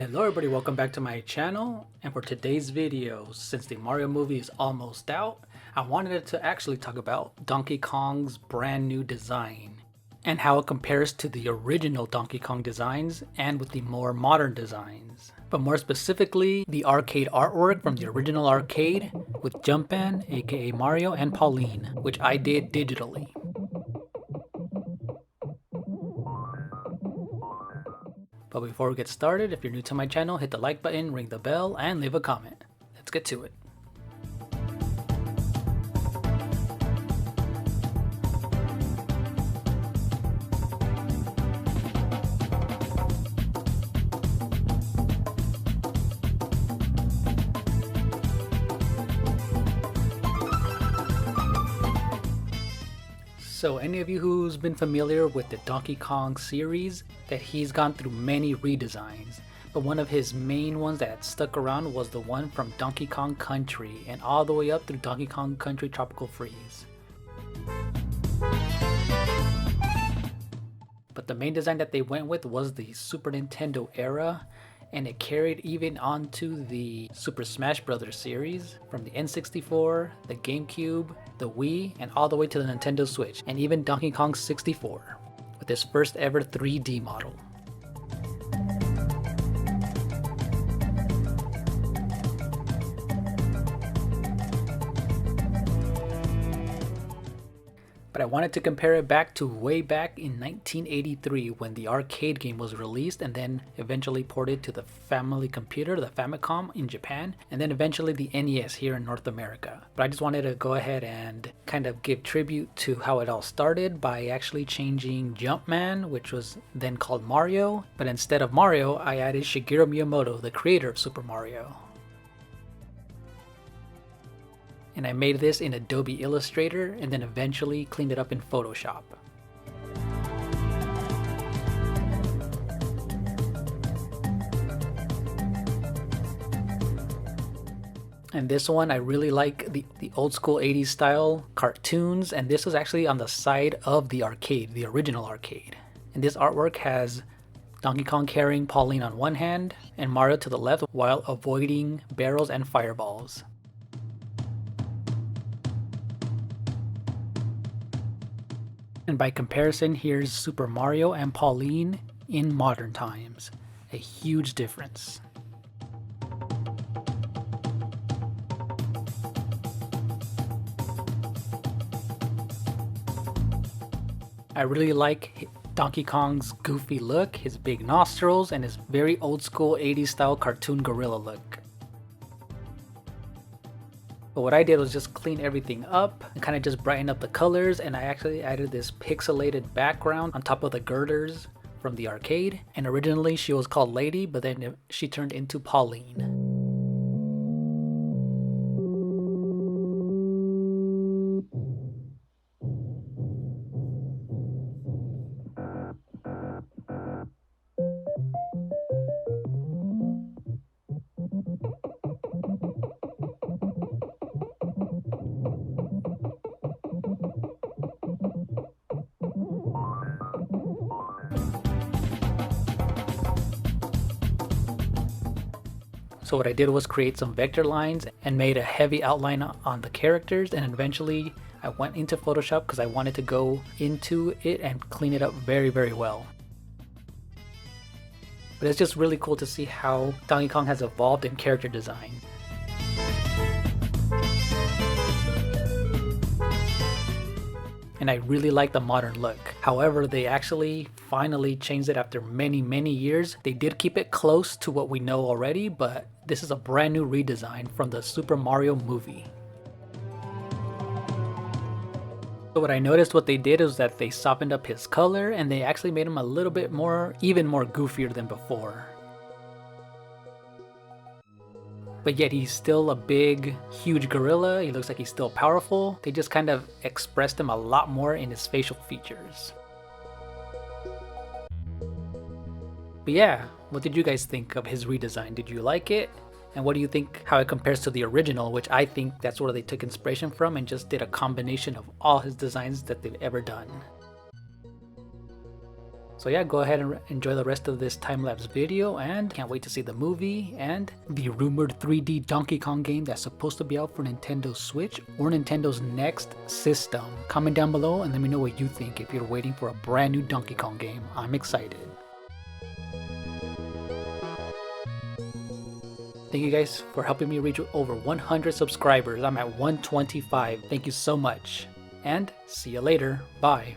Hello everybody, welcome back to my channel, and for today's video, since the Mario movie is almost out, I wanted to actually talk about Donkey Kong's brand new design and how it compares to the original Donkey Kong designs and with the more modern designs. But more specifically, the arcade artwork from the original arcade with Jumpman, aka Mario, and Pauline, which I did digitally. But before we get started, if you're new to my channel, hit the like button, ring the bell, and leave a comment. Let's get to it. So any of you who's been familiar with the Donkey Kong series, that he's gone through many redesigns, but one of his main ones that stuck around was the one from Donkey Kong Country and all the way up through Donkey Kong Country Tropical Freeze. But the main design that they went with was the Super Nintendo era, and it carried even onto the Super Smash Bros. Series from the N64, the GameCube, the Wii, and all the way to the Nintendo Switch, and even Donkey Kong 64, with his first ever 3D model. But I wanted to compare it back to way back in 1983 when the arcade game was released and then eventually ported to the family computer, the Famicom in Japan, and then eventually the NES here in North America. But I just wanted to go ahead and kind of give tribute to how it all started by actually changing Jumpman, which was then called Mario, but instead of Mario, I added Shigeru Miyamoto, the creator of Super Mario. And I made this in Adobe Illustrator and then eventually cleaned it up in Photoshop. And this one, I really like the old school 80s style cartoons, and this was actually on the side of the arcade, the original arcade. And this artwork has Donkey Kong carrying Pauline on one hand and Mario to the left while avoiding barrels and fireballs. And by comparison, here's Super Mario and Pauline in modern times. A huge difference. I really like Donkey Kong's goofy look, his big nostrils, and his very old school 80s style cartoon gorilla look. But what I did was just clean everything up and kind of just brighten up the colors, and I actually added this pixelated background on top of the girders from the arcade. And originally she was called Lady, but then she turned into Pauline. So what I did was create some vector lines and made a heavy outline on the characters, and eventually I went into Photoshop because I wanted to go into it and clean it up very well. But it's just really cool to see how Donkey Kong has evolved in character design. And I really like the modern look. However, they actually finally changed it after many years. They did keep it close to what we know already, but this is a brand new redesign from the Super Mario movie. So what I noticed what they did is that they softened up his color and they actually made him a little bit more, even more goofier than before. But yet he's still a big, huge gorilla. He looks like he's still powerful. They just kind of expressed him a lot more in his facial features. But yeah, what did you guys think of his redesign? Did you like it? And what do you think how it compares to the original, which I think that's where they took inspiration from and just did a combination of all his designs that they've ever done. So yeah, go ahead and enjoy the rest of this time-lapse video, and can't wait to see the movie and the rumored 3D Donkey Kong game that's supposed to be out for Nintendo Switch or Nintendo's next system. Comment down below and let me know what you think if you're waiting for a brand new Donkey Kong game. I'm excited. Thank you guys for helping me reach over 100 subscribers. I'm at 125. Thank you so much. And see you later. Bye.